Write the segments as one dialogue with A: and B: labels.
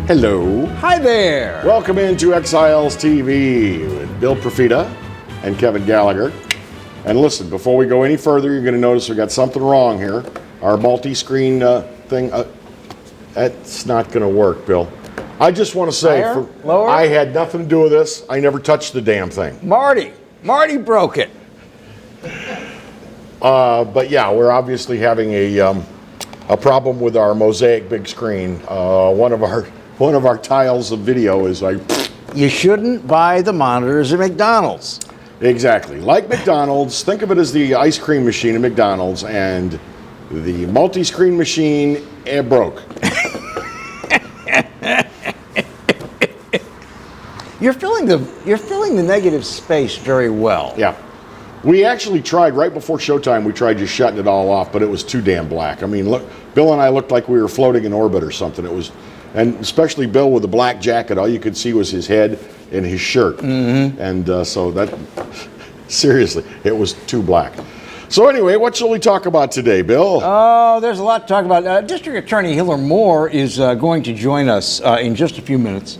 A: Hello.
B: Hi there.
A: Welcome into Exiles TV with Bill Ptofita and Kevin Gallagher. And listen, before we go any further, you're going to notice we got something wrong here. Our multi-screen thing, that's not going to work, Bill. I just want to say,
B: Lower?
A: I had nothing to do with this. I never touched the damn thing.
B: Marty broke it.
A: But yeah, we're obviously having a problem with our mosaic big screen. One of our tiles of video is like.
B: You shouldn't buy the monitors at McDonald's.
A: Exactly, like McDonald's. Think of it as the ice cream machine at McDonald's, and the multi-screen machine broke.
B: You're filling the negative space very well.
A: Yeah. We actually tried, right before showtime, we tried just shutting it all off, but it was too damn black. I mean, look, Bill and I looked like we were floating in orbit or something. It was, and especially Bill with the black jacket, all you could see was his head and his shirt. Mm-hmm. And so that, seriously, it was too black. So anyway, what shall we talk about today, Bill?
B: Oh, there's a lot to talk about. District Attorney Hillar Moore is going to join us in just a few minutes.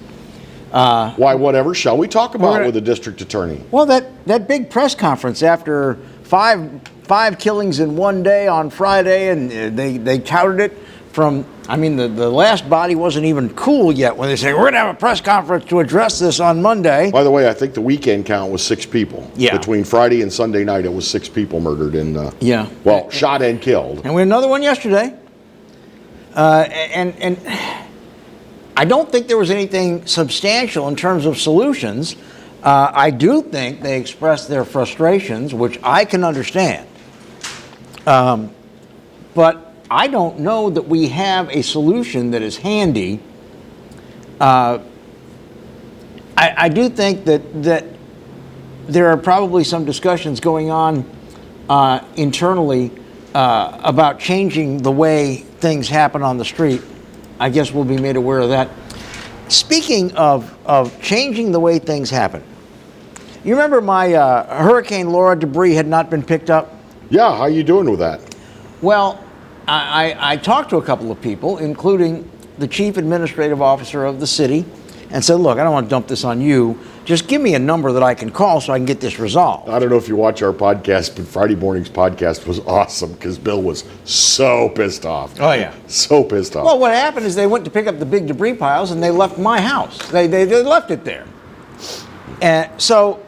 A: Why, whatever shall we talk about with the district attorney?
B: Well, that big press conference after five killings in one day on Friday, and they touted it from, I mean, the last body wasn't even cool yet when they say, we're going to have a press conference to address this on Monday.
A: By the way, I think the weekend count was 6 people.
B: Yeah. Between
A: Friday and Sunday night, it was 6 people murdered in,
B: yeah.
A: Well, shot and killed.
B: And we had another one yesterday. And I don't think there was anything substantial in terms of solutions. I do think they expressed their frustrations, which I can understand. But I don't know that we have a solution that is handy. I do think that there are probably some discussions going on internally about changing the way things happen on the street. I guess we'll be made aware of that. Speaking of changing the way things happen, you remember my Hurricane Laura debris had not been picked up?
A: Yeah, how you doing with that?
B: Well, I talked to a couple of people, including the chief administrative officer of the city, and said, look, I don't want to dump this on you. Just give me a number that I can call so I can get this resolved.
A: I don't know if you watch our podcast, but Friday morning's podcast was awesome because Bill was so pissed off.
B: Oh, yeah.
A: So pissed off.
B: Well, what happened is they went to pick up the big debris piles and they left my house. They left it there. And so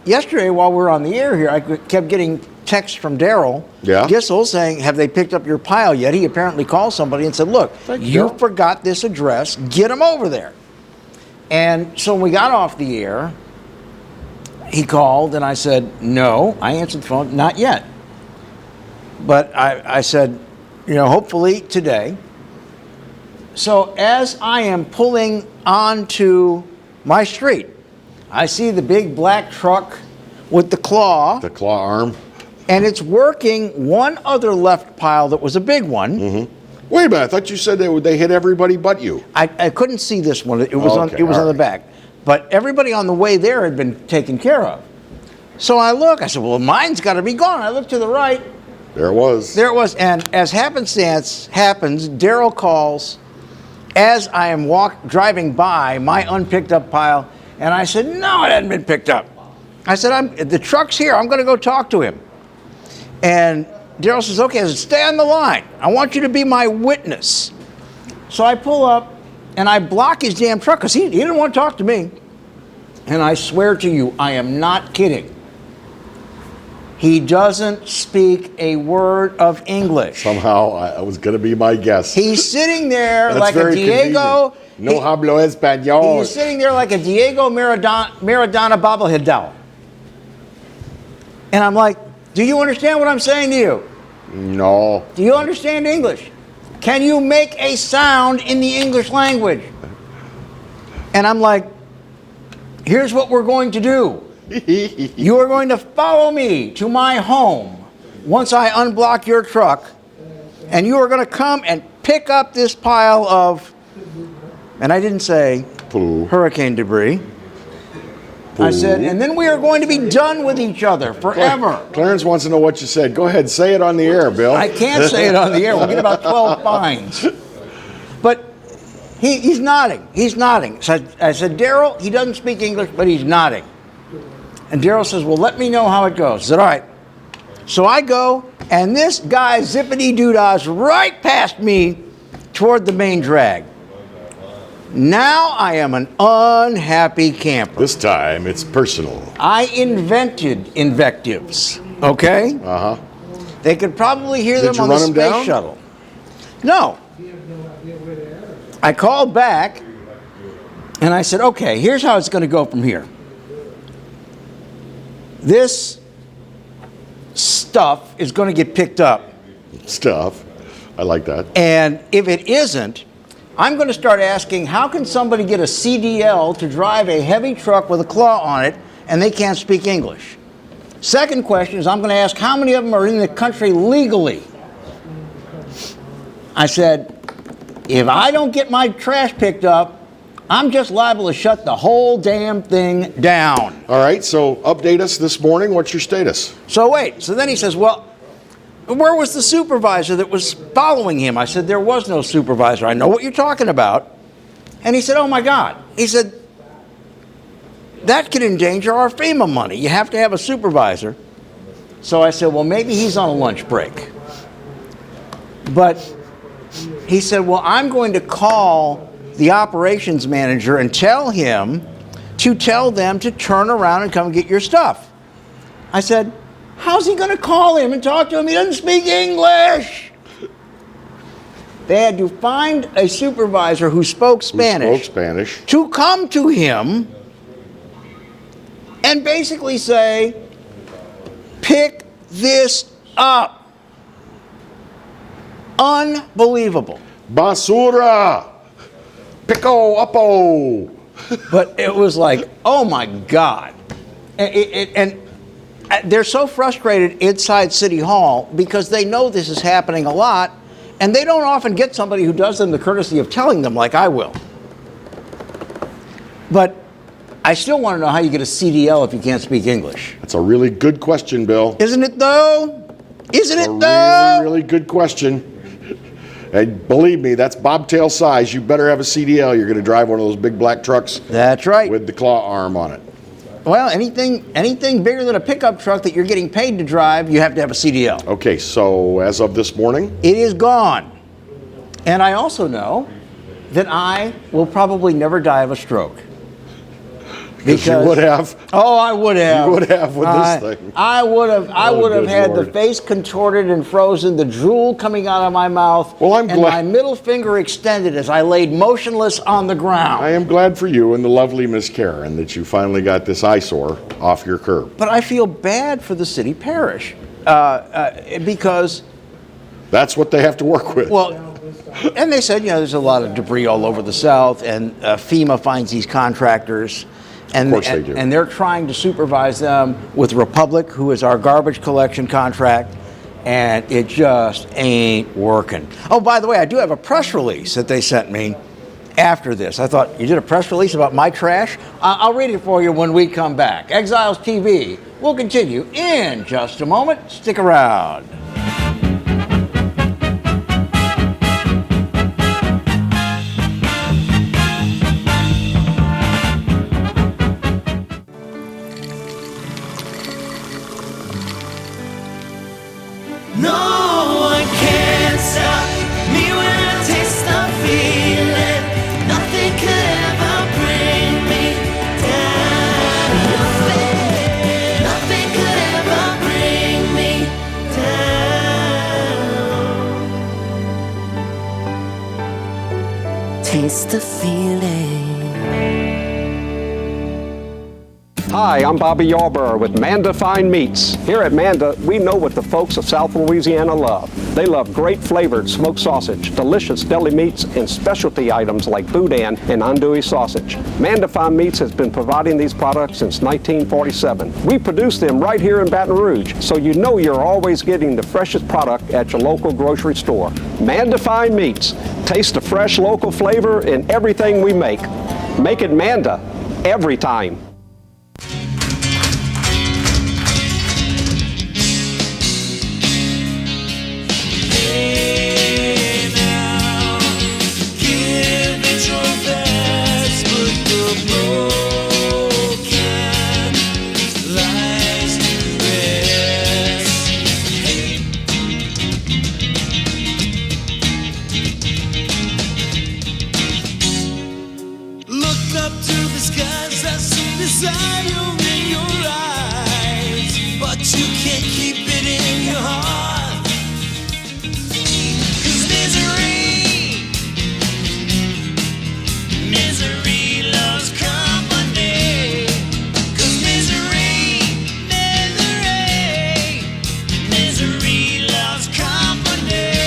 B: yesterday while we were on the air here, I kept getting texts from Daryl Gissel saying, have they picked up your pile yet? He apparently called somebody and said, look, you forgot this address. Get them over there. And so when we got off the air, he called and I said, no. I answered the phone, not yet. But I said, hopefully today. So as I am pulling onto my street, I see the big black truck with the claw.
A: The claw arm.
B: And it's working one other left pile that was a big one. Mm-hmm.
A: Wait a minute, I thought you said they hit everybody but you.
B: I couldn't see this one. It was on the back. But everybody on the way there had been taken care of. So I said, well, mine's got to be gone. I look to the right.
A: There it was.
B: And as happenstance happens, Daryl calls as I am driving by my unpicked up pile. And I said, no, it hadn't been picked up. I said, the truck's here. I'm going to go talk to him. And Daryl says, okay, I said, stay on the line. I want you to be my witness. So I pull up and I block his damn truck because he didn't want to talk to me. And I swear to you, I am not kidding. He doesn't speak a word of English.
A: Somehow, it was going to be my guess.
B: He's sitting there like a Diego.
A: No hablo español.
B: He's sitting there like a Diego Maradona bobblehead doll. And I'm like, do you understand what I'm saying to you?
A: No.
B: Do you understand English? Can you make a sound in the English language? And I'm like, here's what we're going to do. You are going to follow me to my home once I unblock your truck, and you are going to come and pick up this pile of, and I didn't say hurricane debris. I said, and then we are going to be done with each other forever.
A: Clarence wants to know what you said. Go ahead, say it on the air, Bill.
B: I can't say it on the air. We'll get about 12 fines. But He's nodding. He's nodding. So I said, Daryl, he doesn't speak English, but he's nodding. And Daryl says, well, let me know how it goes. I said, all right. So I go, and this guy zippity-doo-dahs right past me toward the main drag. Now I am an unhappy camper.
A: This time it's personal.
B: I invented invectives, okay?
A: Uh-huh.
B: They could probably hear
A: Did
B: them
A: you
B: on the
A: run 'em
B: space
A: down?
B: shuttle. No. I called back, and I said, okay, here's how it's going to go from here. This stuff is going to get picked up.
A: Stuff. I like that.
B: And if it isn't, I'm going to start asking, how can somebody get a CDL to drive a heavy truck with a claw on it and they can't speak English? Second question is, I'm going to ask how many of them are in the country legally. I said, if I don't get my trash picked up, I'm just liable to shut the whole damn thing down.
A: All right, so update us this morning. What's your status?
B: So then he says, well, where was the supervisor that was following him? I said, there was no supervisor. I know what you're talking about. And he said, oh my God. He said, that could endanger our FEMA money. You have to have a supervisor. So I said, well, maybe he's on a lunch break. But he said, well, I'm going to call the operations manager and tell him to tell them to turn around and come get your stuff. I said, how's he going to call him and talk to him? He doesn't speak English. They had to find a supervisor who spoke Spanish, to come to him and basically say, pick this up. Unbelievable.
A: Basura! Pico uppo!
B: But it was like, oh my God. And they're so frustrated inside City Hall because they know this is happening a lot, and they don't often get somebody who does them the courtesy of telling them like I will. But I still want to know how you get a CDL if you can't speak English.
A: That's a really good question, Bill.
B: Isn't it though? Isn't it though?
A: Really, really good question. And believe me, that's bobtail size. You better have a CDL. You're going to drive one of those big black trucks.
B: That's right.
A: With the claw arm on it.
B: Well, anything bigger than a pickup truck that you're getting paid to drive, you have to have a CDL.
A: Okay, so as of this morning?
B: It is gone. And I also know that I will probably never die of a stroke.
A: Because you would have.
B: Oh, I would have.
A: You would have with this thing.
B: I would have had
A: Lord.
B: the face contorted and frozen, the drool coming out of my mouth,
A: well, I'm
B: and
A: glad.
B: my middle finger extended as I laid motionless on the ground.
A: I am glad for you and the lovely Miss Karen that you finally got this eyesore off your curb.
B: But I feel bad for the city parish because
A: that's what they have to work with.
B: Well, and they said, there's a lot of debris all over the South, and FEMA finds these contractors. And,
A: of course they do.
B: And they're trying to supervise them with Republic, who is our garbage collection contract, and it just ain't working. Oh, by the way, I do have a press release that they sent me after this. I thought, you did a press release about my trash? I'll read it for you when we come back. Exiles TV will continue in just a moment. Stick around.
C: No one can stop me when I taste the feeling. Nothing could ever bring me down. Nothing could ever bring me down. Taste the feeling.
D: Hi, I'm Bobby Yarborough with Manda Fine Meats. Here at Manda, we know what the folks of South Louisiana love. They love great flavored smoked sausage, delicious deli meats, and specialty items like boudin and andouille sausage. Manda Fine Meats has been providing these products since 1947. We produce them right here in Baton Rouge, so you know you're always getting the freshest product at your local grocery store. Manda Fine Meats. Taste the fresh local flavor in everything we make. Make it Manda every time.
C: Hey now, give it your up to the skies. I see desire in your eyes, but you can't keep it in your heart. 'Cause misery loves company. 'Cause misery loves company.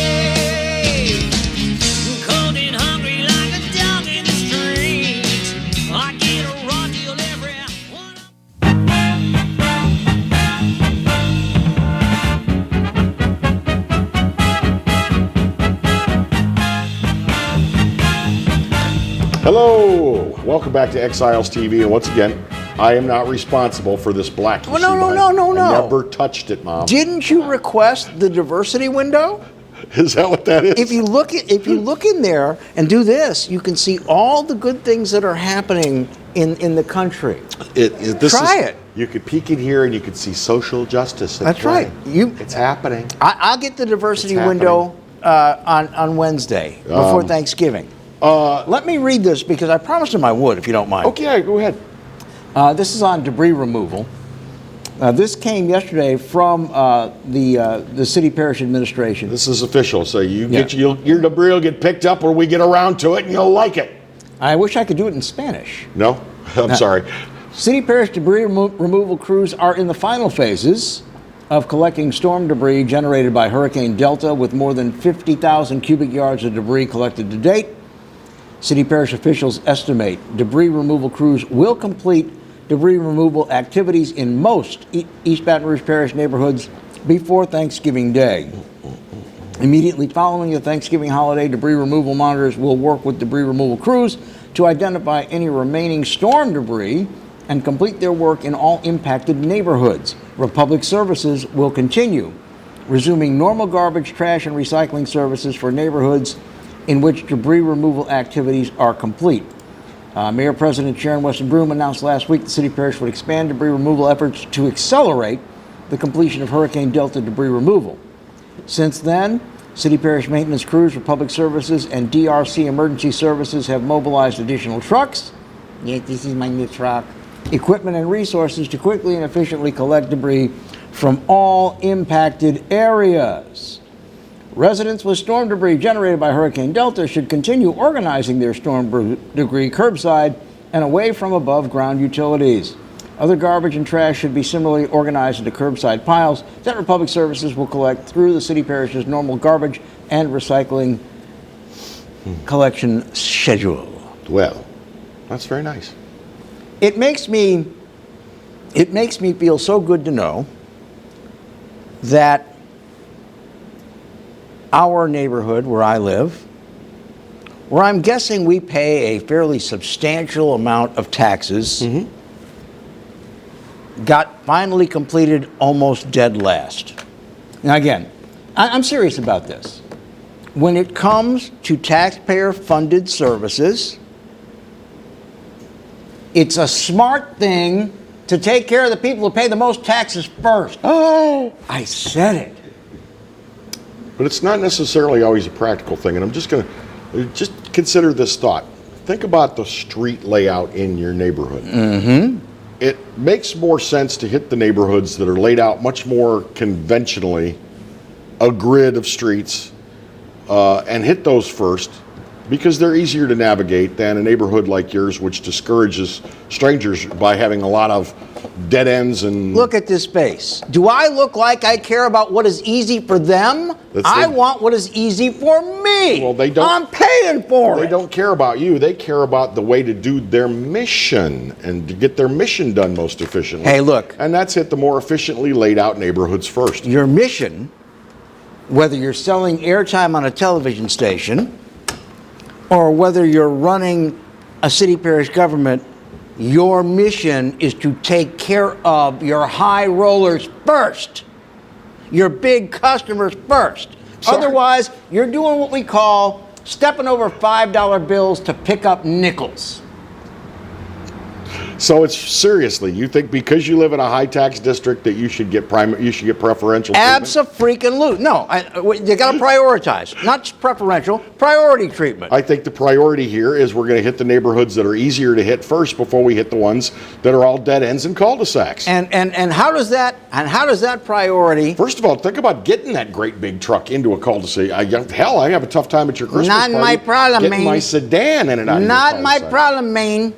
C: Cold and hungry like a dog in the street. I get a raw deal every one.
A: Hello, welcome back to Exiles TV, and once again, I am not responsible for this black.
B: Oh, no.
A: I never touched it, Mom.
B: Didn't you request the diversity window?
A: Is that what that is?
B: If you look in there and do this, you can see all the good things that are happening in the country. Try it.
A: You could peek in here and you could see social justice.
B: That's right.
A: It's happening.
B: I'll get the diversity
A: It's
B: window on Wednesday before Thanksgiving. Let me read this because I promised him I would, if you don't mind.
A: Okay, go ahead.
B: This is on debris removal. This came yesterday from the city parish administration.
A: This is official, so your debris will get picked up when we get around to it, and you'll like it.
B: I wish I could do it in Spanish.
A: No? I'm sorry.
B: City parish debris removal crews are in the final phases of collecting storm debris generated by Hurricane Delta, with more than 50,000 cubic yards of debris collected to date. City parish officials estimate debris removal crews will complete debris removal activities in most East Baton Rouge Parish neighborhoods before Thanksgiving Day. Immediately following the Thanksgiving holiday, debris removal monitors will work with debris removal crews to identify any remaining storm debris and complete their work in all impacted neighborhoods. Republic Services will continue, resuming normal garbage, trash, and recycling services for neighborhoods in which debris removal activities are complete. Mayor President Sharon Weston Broome announced last week the city parish would expand debris removal efforts to accelerate the completion of Hurricane Delta debris removal. Since then, city parish maintenance crews, Republic Services, and DRC Emergency Services have mobilized additional trucks. Yes, this is my new truck. Equipment and resources to quickly and efficiently collect debris from all impacted areas. Residents with storm debris generated by Hurricane Delta should continue organizing their storm debris curbside and away from above ground utilities. Other garbage and trash should be similarly organized into curbside piles that Republic Services will collect through the city parish's normal garbage and recycling collection schedule.
A: Well, that's very nice.
B: It makes me feel so good to know that our neighborhood where I live, where I'm guessing we pay a fairly substantial amount of taxes, got finally completed almost dead last. Now again, I'm serious about this. When it comes to taxpayer-funded services, it's a smart thing to take care of the people who pay the most taxes first. Oh, I said it.
A: But it's not necessarily always a practical thing, and I'm just going to just consider this thought. Think about the street layout in your neighborhood. It makes more sense to hit the neighborhoods that are laid out much more conventionally, a grid of streets, and hit those first, because they're easier to navigate than a neighborhood like yours, which discourages strangers by having a lot of dead ends and...
B: Look at this space. Do I look like I care about what is easy for them? I want what is easy for me.
A: Well, they don't...
B: I'm paying for it.
A: They don't care about you. They care about the way to do their mission and to get their mission done most efficiently.
B: Hey, look.
A: And that's hit the more efficiently laid out neighborhoods first.
B: Your mission, whether you're selling airtime on a television station or whether you're running a city parish government, your mission is to take care of your high rollers first, your big customers first.
A: Sorry.
B: Otherwise, you're doing what we call stepping over $5 bills to pick up nickels.
A: So it's seriously, you think because you live in a high tax district that you should get preferential treatment?
B: Abso-freaking-lute. No, you got to prioritize, not preferential, priority treatment.
A: I think the priority here is we're going to hit the neighborhoods that are easier to hit first before we hit the ones that are all dead ends and cul-de-sacs.
B: And how does that priority?
A: First of all, think about getting that great big truck into a cul-de-sac. Hell, I have a tough time at your Christmas
B: Not
A: party
B: my problem,
A: getting
B: man.
A: my sedan in and out of your
B: Not my
A: cul-de-sac.
B: problem, Maine.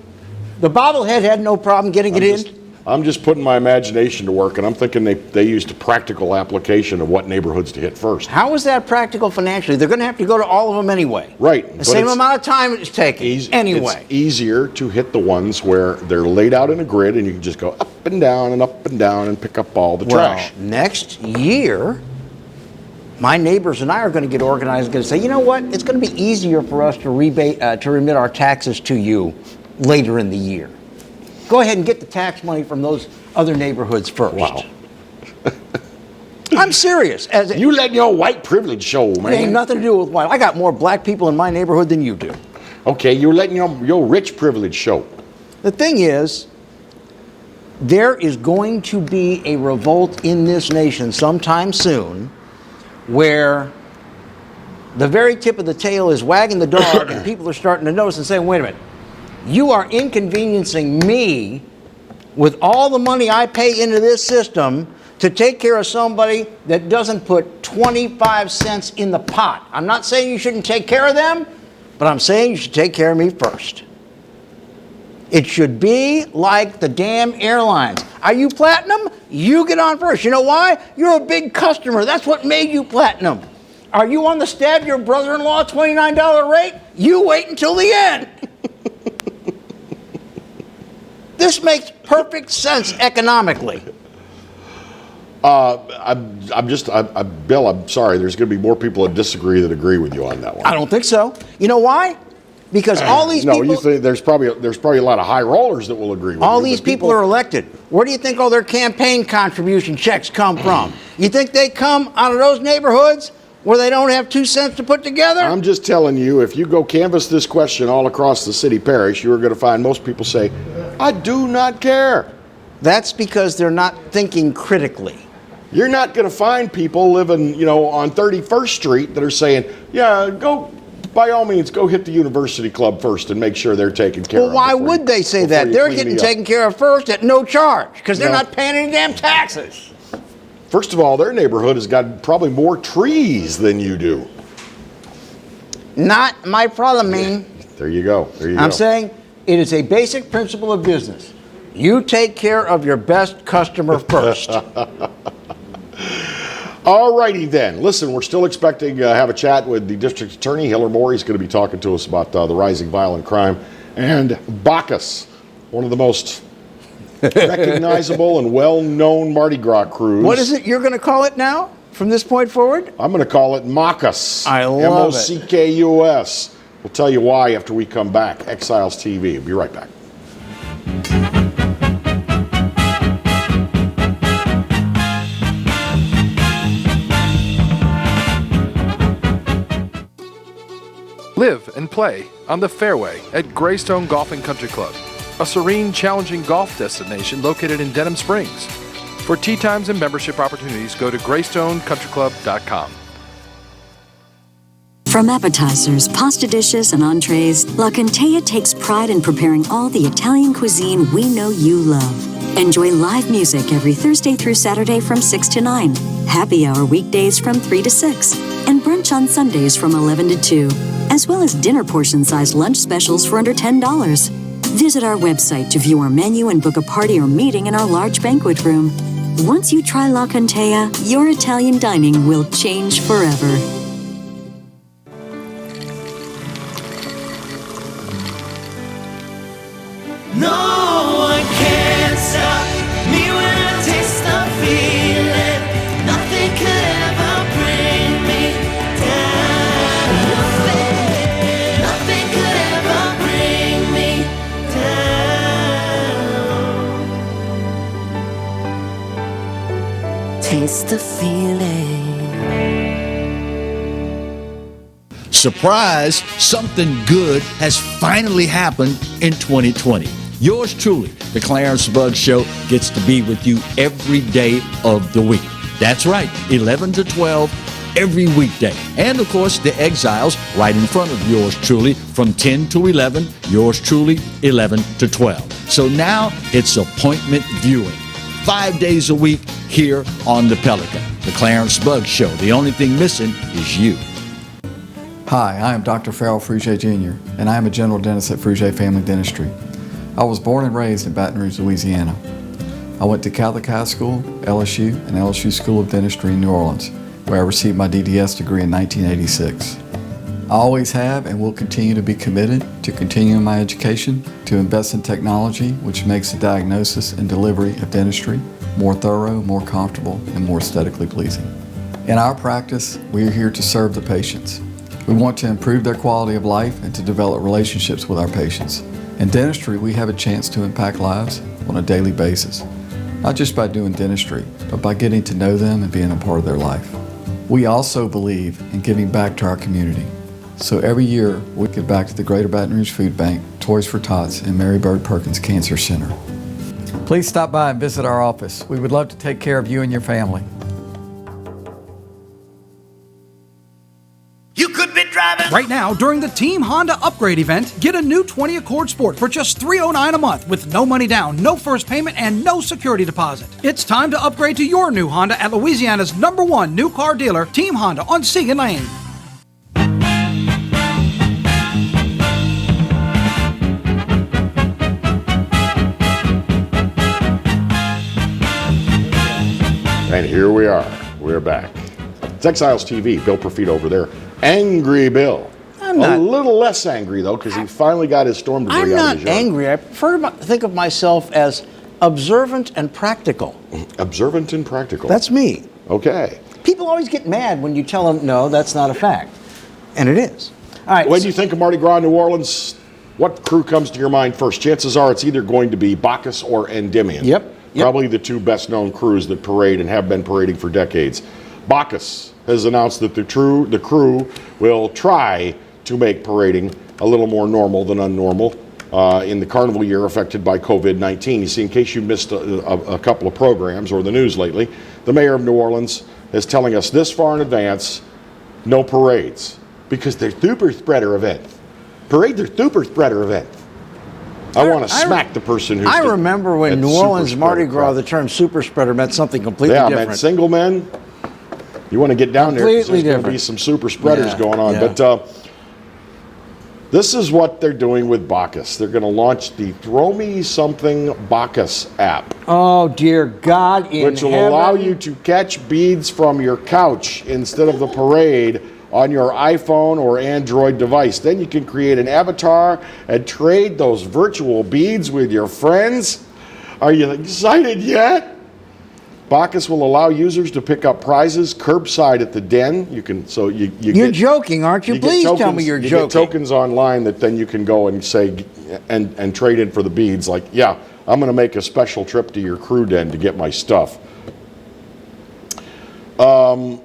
B: The bobblehead had no problem getting it in.
A: I'm just putting my imagination to work, and I'm thinking they used a practical application of what neighborhoods to hit first.
B: How is that practical financially? They're going to have to go to all of them anyway.
A: Right.
B: The same amount of time it's taking anyway.
A: It's easier to hit the ones where they're laid out in a grid, and you can just go up and down and pick up all the trash.
B: Next year, my neighbors and I are going to get organized and going to say, you know what? It's going to be easier for us to remit our taxes to you later in the year. Go ahead and get the tax money from those other neighborhoods first.
A: Wow.
B: I'm serious.
A: You letting your white privilege show, man.
B: It ain't nothing to do with white. I got more black people in my neighborhood than you do.
A: Okay, you're letting your rich privilege show.
B: The thing is, there is going to be a revolt in this nation sometime soon where the very tip of the tail is wagging the dog and people are starting to notice and saying, wait a minute, you are inconveniencing me with all the money I pay into this system to take care of somebody that doesn't put 25 cents in the pot. I'm not saying you shouldn't take care of them, but I'm saying you should take care of me first. It should be like the damn airlines. Are you platinum? You get on first. You know why? You're a big customer. That's what made you platinum. Are you on the stab your brother-in-law $29 rate? You wait until the end. This makes perfect sense economically.
A: Bill, I'm sorry. There's going to be more people that disagree that agree with you on that one.
B: I don't think so. You know why? Because all these people...
A: No, you think there's probably a lot of high rollers that will agree with you.
B: All these people are elected. Where do you think all their campaign contribution checks come from? You think they come out of those neighborhoods where they don't have 2 cents to put together?
A: I'm just telling you, if you go canvass this question all across the city parish, you are going to find most people say, I do not care.
B: That's because they're not thinking critically.
A: You're not going to find people living, on 31st Street that are saying, yeah, go, by all means, go hit the University Club first and make sure they're taken care of.
B: Well, why would they say that? They're getting taken care of first at no charge because they're not paying any damn taxes.
A: First of all, their neighborhood has got probably more trees than you do.
B: Not my problem, man.
A: There you go.
B: I'm saying it is a basic principle of business. You take care of your best customer first.
A: All righty then. Listen, we're still expecting to have a chat with the district attorney, Hillar Moore. He's going to be talking to us about the rising violent crime. And Bacchus, one of the most recognizable and well-known Mardi Gras crews.
B: What is it you're going to call it now from this point forward?
A: I'm going to call it Mockus.
B: I love it.
A: Mockus. We'll tell you why after we come back. Exiles TV. We'll be right back.
E: Live and play on the fairway at Greystone Golf and Country Club, a serene, challenging golf destination located in Denham Springs. For tee times and membership opportunities, go to GreystoneCountryClub.com.
F: From appetizers, pasta dishes, and entrees, La Contea takes pride in preparing all the Italian cuisine we know you love. Enjoy live music every Thursday through Saturday from 6 to 9, happy hour weekdays from 3 to 6, and brunch on Sundays from 11 to 2, as well as dinner portion-sized lunch specials for under $10. Visit our website to view our menu and book a party or meeting in our large banquet room. Once you try La Contea, your Italian dining will change forever.
C: No one can stop me when I taste the feeling. Nothing could ever bring me down. Nothing could ever bring me down. Taste the feeling.
G: Surprise, something good has finally happened in 2020. Yours truly, the Clarence Bugg Show, gets to be with you every day of the week. That's right, 11 to 12 every weekday. And of course, the Exiles right in front of yours truly from 10 to 11, yours truly 11 to 12. So now it's appointment viewing. 5 days a week here on the Pelican. The Clarence Bugg Show. The only thing missing is you.
H: Hi, I am Dr. Farrell Frugier Jr., and I am a general dentist at Frugier Family Dentistry. I was born and raised in Baton Rouge, Louisiana. I went to Catholic High School, LSU, and LSU School of Dentistry in New Orleans, where I received my DDS degree in 1986. I always have and will continue to be committed to continuing my education, to invest in technology which makes the diagnosis and delivery of dentistry more thorough, more comfortable, and more aesthetically pleasing. In our practice, we are here to serve the patients. We want to improve their quality of life and to develop relationships with our patients. In dentistry, we have a chance to impact lives on a daily basis, not just by doing dentistry, but by getting to know them and being a part of their life. We also believe in giving back to our community. So every year, we give back to the Greater Baton Rouge Food Bank, Toys for Tots, and Mary Bird Perkins Cancer Center. Please stop by and visit our office. We would love to take care of you and your family.
C: You could be driving.
I: Right now, during the Team Honda Upgrade event, get a new 20 Accord Sport for just $309 a month with no money down, no first payment, and no security deposit. It's time to upgrade to your new Honda at Louisiana's #1 new car dealer, Team Honda on Segan Lane.
A: And here we are. We're back. It's Exiles TV. Bill Ptofita over there. Angry Bill.
B: I'm not.
A: A little less angry, though, because he finally got his storm debris
B: I'm
A: out
B: not
A: of his yard.
B: angry. I prefer to think of myself as observant and practical.
A: Observant and practical.
B: That's me.
A: Okay.
B: People always get mad when you tell them, no, that's not a fact. And it is. All right.
A: When you think of Mardi Gras in New Orleans, what crew comes to your mind first? Chances are it's either going to be Bacchus or Endymion.
B: Yep.
A: Probably the two best-known crews that parade and have been parading for decades. Bacchus has announced that the crew will try to make parading a little more normal than unnormal in the carnival year affected by COVID-19. You see, in case you missed a couple of programs or the news lately, the mayor of New Orleans is telling us this far in advance, no parades, because they're super spreader events. Parades are super spreader events. I want to smack the person who's...
B: I remember when New Orleans Mardi Gras, the term super spreader meant something completely different.
A: Yeah, man, single men, you want to get down there because
B: Completely
A: there's going to be some super spreaders going on. But this is what they're doing with Bacchus. They're going to launch the Throw Me Something Bacchus app.
B: Oh, dear God in
A: which will allow you to catch beads from your couch instead of the parade on your iPhone or Android device. Then you can create an avatar and trade those virtual beads with your friends. Are you excited yet? Bacchus will allow users to pick up prizes curbside at the den. You can, so you're
B: get, joking, aren't you? Please tell me you're joking.
A: You get tokens online that then you can go and say and trade in for the beads. Like, yeah, I'm going to make a special trip to your crew den to get my stuff.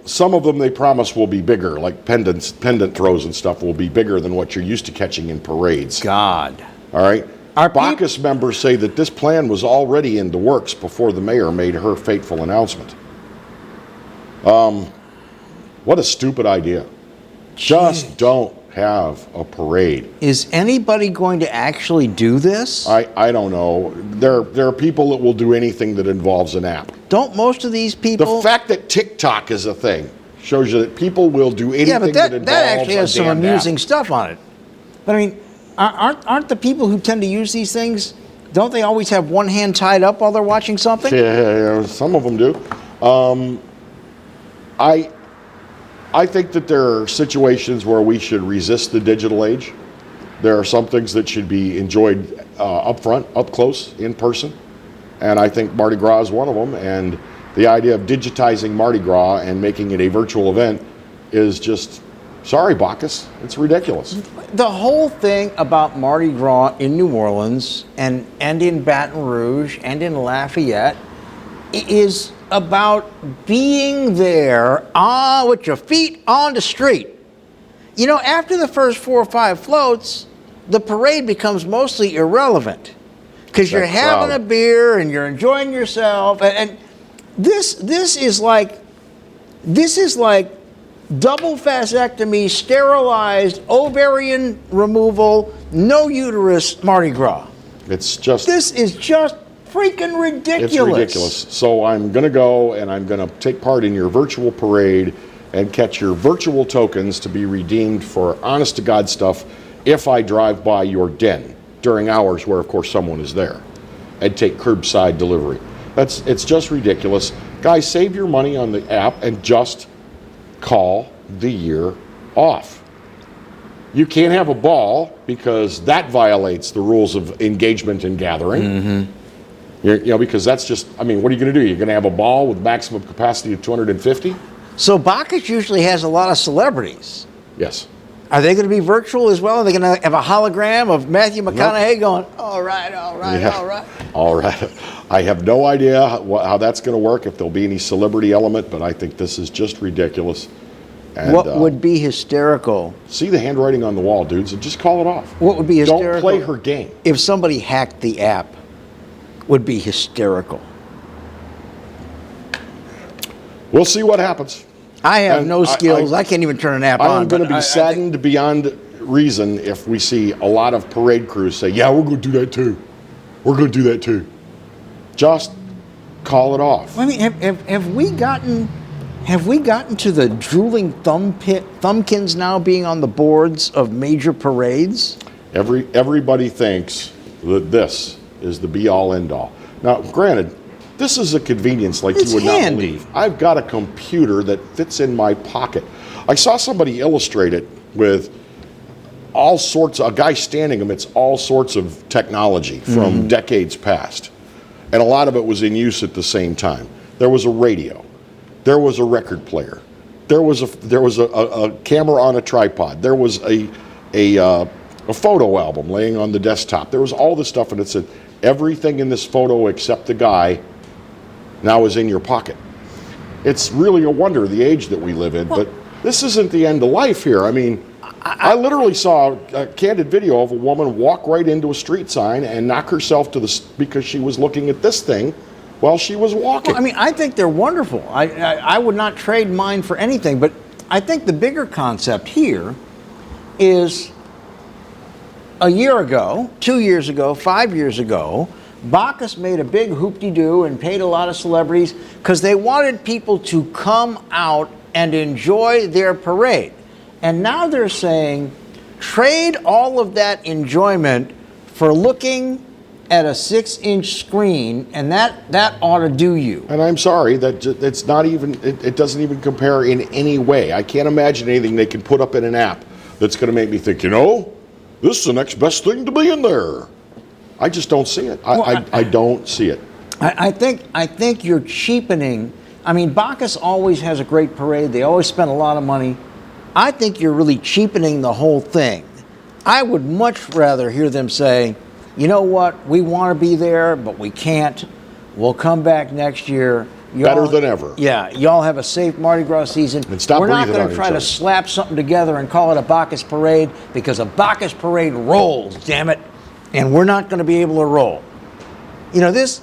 A: Some of them they promise will be bigger, like pendant throws and stuff will be bigger than what you're used to catching in parades.
B: God.
A: All right. Our Bacchus members say that this plan was already in the works before the mayor made her fateful announcement. What a stupid idea. Just don't have a parade.
B: Is anybody going to actually do this?
A: I don't know. There are people that will do anything that involves an app.
B: Don't most of these people...
A: The fact that TikTok is a thing shows you that people will do anything that involves
B: that actually has some amusing
A: app.
B: stuff on it. But I mean, aren't the people who tend to use these things, don't they always have one hand tied up while they're watching something?
A: Yeah, some of them do. I think that there are situations where we should resist the digital age. There are some things that should be enjoyed up front, up close, in person. And I think Mardi Gras is one of them. And the idea of digitizing Mardi Gras and making it a virtual event is just, sorry, Bacchus, it's ridiculous.
B: The whole thing about Mardi Gras in New Orleans and in Baton Rouge and in Lafayette is about being there with your feet on the street. You know, after the first 4 or 5 floats, the parade becomes mostly irrelevant. because you're having a beer and you're enjoying yourself, and this is like double vasectomy, sterilized, ovarian removal, no uterus Mardi Gras.
A: It's just...
B: This is just freaking ridiculous.
A: It's ridiculous. So I'm going to go and I'm going to take part in your virtual parade and catch your virtual tokens to be redeemed for honest-to-God stuff if I drive by your den during hours where, of course, someone is there, and take curbside delivery. It's just ridiculous. Guys, save your money on the app and just call the year off. You can't have a ball because that violates the rules of engagement and gathering. Mm-hmm. Because that's just, what are you going to do? You're going to have a ball with maximum capacity of 250?
B: So Bacchus usually has a lot of celebrities.
A: Yes.
B: Are they going to be virtual as well? Are they going to have a hologram of Matthew McConaughey going, all right, all right,
A: yeah.
B: all right?
A: All right. I have no idea how that's going to work, if there'll be any celebrity element, but I think this is just ridiculous. And,
B: what would be hysterical?
A: See the handwriting on the wall, dudes, and just call it off.
B: What would be hysterical?
A: Don't play her game.
B: If somebody hacked the app, would be hysterical.
A: We'll see what happens.
B: I have no skills. I can't even turn an app on.
A: I'm going to be saddened beyond reason if we see a lot of parade crews say, yeah, we're going to do that too. We're going to do that too. Just call it off.
B: I mean, have we gotten to the drooling thumbkins now being on the boards of major parades?
A: Everybody thinks that this is the be-all, end-all. Now, granted, this is a convenience like you would not believe. I've got a computer that fits in my pocket. I saw somebody illustrate it with all sorts, a guy standing amidst all sorts of technology from decades past. And a lot of it was in use at the same time. There was a radio. There was a record player. There was a camera on a tripod. There was a photo album laying on the desktop. There was all this stuff, and it said, everything in this photo except the guy now is in your pocket. It's really a wonder, the age that we live in, but this isn't the end of life here. I literally saw a candid video of a woman walk right into a street sign and knock herself because she was looking at this thing while she was walking.
B: Well, I think they're wonderful. I would not trade mine for anything, but I think the bigger concept here is a year ago, 2 years ago, 5 years ago, Bacchus made a big hoop-de-doo and paid a lot of celebrities because they wanted people to come out and enjoy their parade. And now they're saying, trade all of that enjoyment for looking at a 6-inch screen, and that ought to do you.
A: And I'm sorry, it's not even, it doesn't even compare in any way. I can't imagine anything they can put up in an app that's going to make me think, this is the next best thing to be in there. I just don't see it. I don't see it.
B: I think you're cheapening. Bacchus always has a great parade. They always spend a lot of money. I think you're really cheapening the whole thing. I would much rather hear them say, you know what, we want to be there, but we can't. We'll come back next year.
A: Better than ever.
B: Yeah, y'all have a safe Mardi Gras season.
A: And stop breathing on each other.
B: We're not going to try to slap something together and call it a Bacchus parade, because a Bacchus parade rolls, damn it. And we're not going to be able to roll. Let's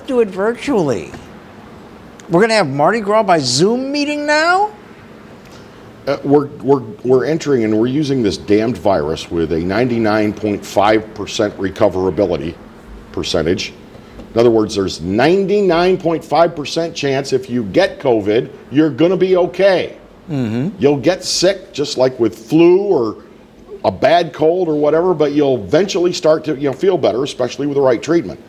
B: do it virtually. We're going to have Mardi Gras by Zoom meeting now?
A: We're entering, and we're using this damned virus with a 99.5% recoverability percentage. In other words, there's 99.5% chance if you get COVID, you're going to be okay. Mm-hmm. You'll get sick, just like with flu or a bad cold or whatever, but you'll eventually start to feel better, especially with the right treatment.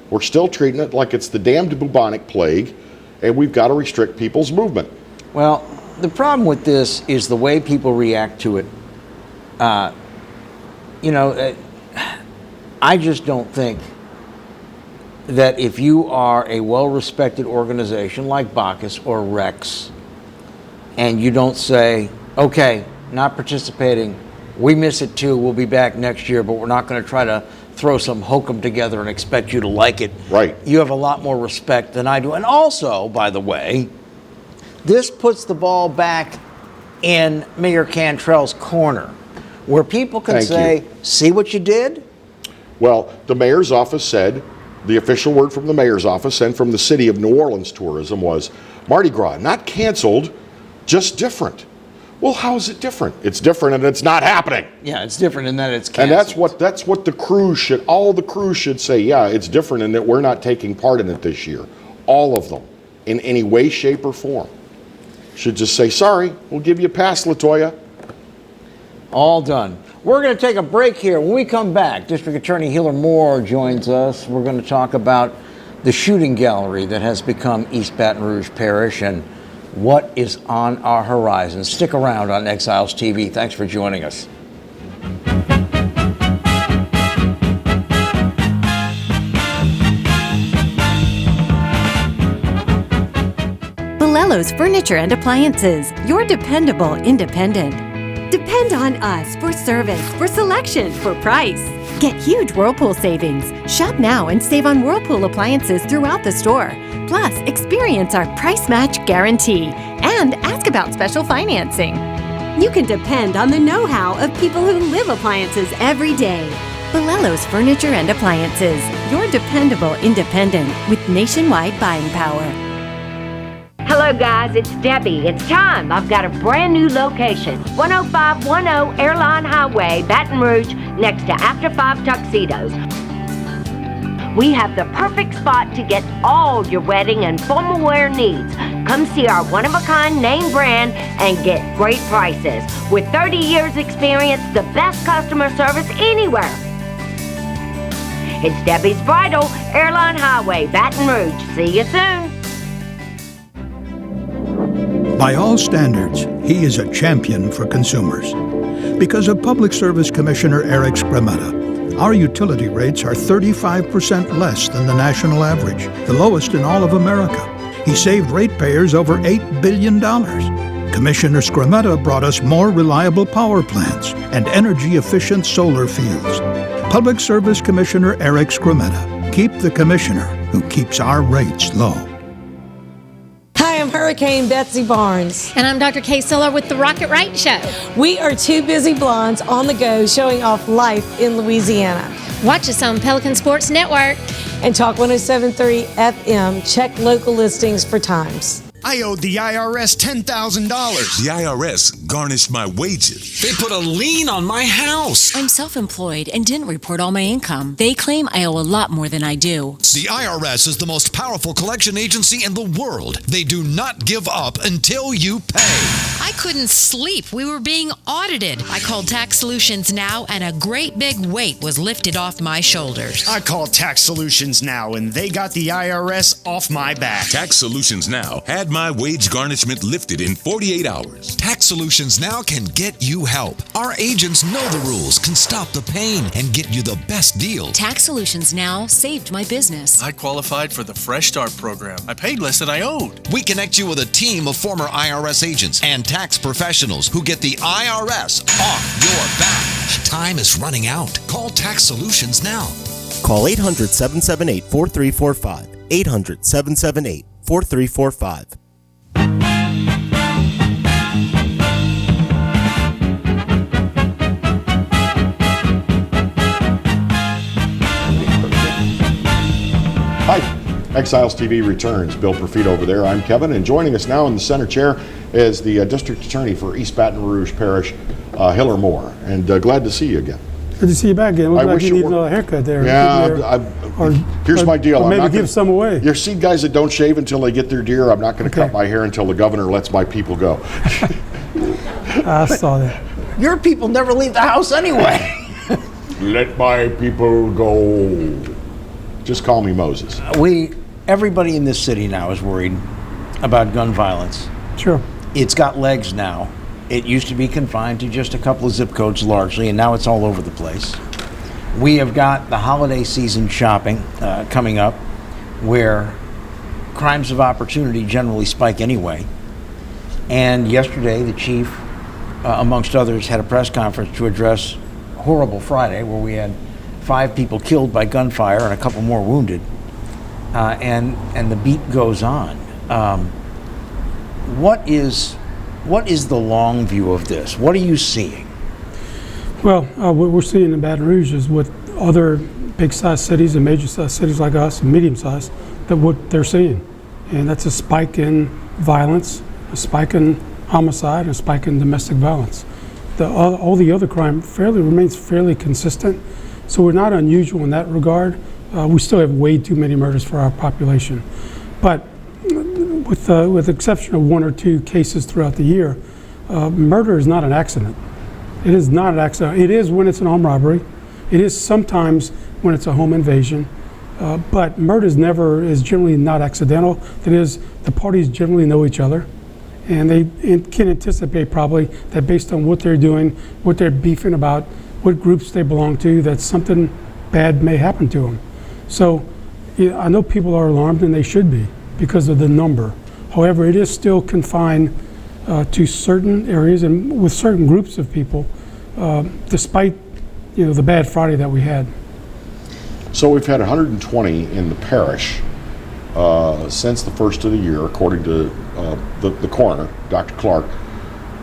A: We're still treating it like it's the damned bubonic plague, and we've got to restrict people's movement.
B: Well, the problem with this is the way people react to it. I just don't think that if you are a well-respected organization like Bacchus or Rex, and you don't say, okay, not participating, we miss it too, we'll be back next year, but we're not going to try to throw some hokum together and expect you to like it.
A: Right.
B: You have a lot more respect than I do. And also, by the way, this puts the ball back in Mayor Cantrell's corner, where people can say, see what you did?
A: Well, the mayor's office said, the official word from the mayor's office and from the city of New Orleans tourism was, Mardi Gras, not canceled, just different. Well, how is it different? It's different and it's not happening.
B: Yeah, it's different in that it's canceled.
A: And that's what the crews should, all the crews should say, yeah, it's different in that we're not taking part in it this year. All of them, in any way, shape, or form. Should just say, sorry, we'll give you a pass, LaToya.
B: All done. We're going to take a break here. When we come back, District Attorney Hillar Moore joins us. We're going to talk about the shooting gallery that has become East Baton Rouge Parish and what is on our horizon. Stick around on Exiles TV. Thanks for joining us.
J: Bellello's Furniture and Appliances, your dependable independent. Depend on us for service, for selection, for price. Get huge Whirlpool savings. Shop now and save on Whirlpool appliances throughout the store. Plus, experience our price match guarantee and ask about special financing. You can depend on the know-how of people who live appliances every day. Bellello's Furniture and Appliances, your dependable independent with nationwide buying power.
K: Hello guys, it's Debbie. It's time. I've got a brand new location. 10510 Airline Highway, Baton Rouge, next to After 5 Tuxedos. We have the perfect spot to get all your wedding and formal wear needs. Come see our one-of-a-kind name brand and get great prices. With 30 years experience, the best customer service anywhere. It's Debbie's Bridal, Airline Highway, Baton Rouge. See you soon.
L: By all standards, he is a champion for consumers. Because of Public Service Commissioner Eric Scrametta, our utility rates are 35% less than the national average, the lowest in all of America. He saved ratepayers over $8 billion. Commissioner Scrametta brought us more reliable power plants and energy-efficient solar fields. Public Service Commissioner Eric Scrametta. Keep the commissioner who keeps our rates low.
M: Hi, I'm Hurricane Betsy Barnes.
N: And I'm Dr. Kay Siller with The Rocket Right Show.
M: We are two busy blondes on the go showing off life in Louisiana.
N: Watch us on Pelican Sports Network.
M: And Talk 107.3 FM. Check local listings for times.
O: I owed the IRS $10,000.
P: The IRS garnished my wages.
Q: They put a lien on my house.
R: I'm self-employed and didn't report all my income. They claim I owe a lot more than I do.
O: The IRS is the most powerful collection agency in the world. They do not give up until you pay.
S: I couldn't sleep. We were being audited. I called Tax Solutions Now, and a great big weight was lifted off my shoulders.
O: I called Tax Solutions Now, and they got the IRS off my back.
P: Tax Solutions Now had my wage garnishment lifted in 48 hours.
Q: Tax Solutions Now can get you help. Our agents know the rules, can stop the pain, and get you the best deal.
R: Tax Solutions Now saved my business.
T: I qualified for the Fresh Start program. I paid less than I owed.
Q: We connect you with a team of former IRS agents and tax professionals who get the IRS off your back. Time is running out. Call Tax Solutions now.
U: Call 800-778-4345. 800-778-4345.
A: Hi, Exiles TV returns. Bill Ptofita over there. I'm Kevin, and joining us now in the center chair is the District Attorney for East Baton Rouge Parish, Hillar Moore. And glad to see you again.
V: Good to see you back again. Looks like you need another haircut there.
A: Yeah, here's my deal.
V: Or maybe give some away.
A: You see guys that don't shave until they get their deer. I'm not going to cut my hair until the governor lets my people go.
V: I saw that.
B: Your people never leave the house anyway.
A: Let my people go. Just call me Moses.
B: Everybody in this city now is worried about gun violence.
V: Sure.
B: It's got legs now. It used to be confined to just a couple of zip codes largely, and now it's all over the place. We have got the holiday season shopping coming up, where crimes of opportunity generally spike anyway. And yesterday, the chief, amongst others, had a press conference to address Horrible Friday, where we had 5 people killed by gunfire and a couple more wounded. And the beat goes on. What is the long view of this? What are you seeing?
V: Well, what we're seeing in Baton Rouge is what other big-sized cities and major-sized cities like us, medium-sized, that what they're seeing. And that's a spike in violence, a spike in homicide, and a spike in domestic violence. All the other crime remains fairly consistent, so we're not unusual in that regard. We still have way too many murders for our population. But with the exception of 1 or 2 cases throughout the year, murder is not an accident. It is not an accident. It is when it's an home robbery. It is sometimes when it's a home invasion. But murder is generally not accidental. That is, the parties generally know each other. And they can anticipate probably that based on what they're doing, what they're beefing about, what groups they belong to, that something bad may happen to them. So I know people are alarmed, and they should be because of the number. However, it is still confined to certain areas and with certain groups of people, despite the bad Friday that we had.
A: So we've had 120 in the parish since the first of the year, according to the coroner, Dr. Clark,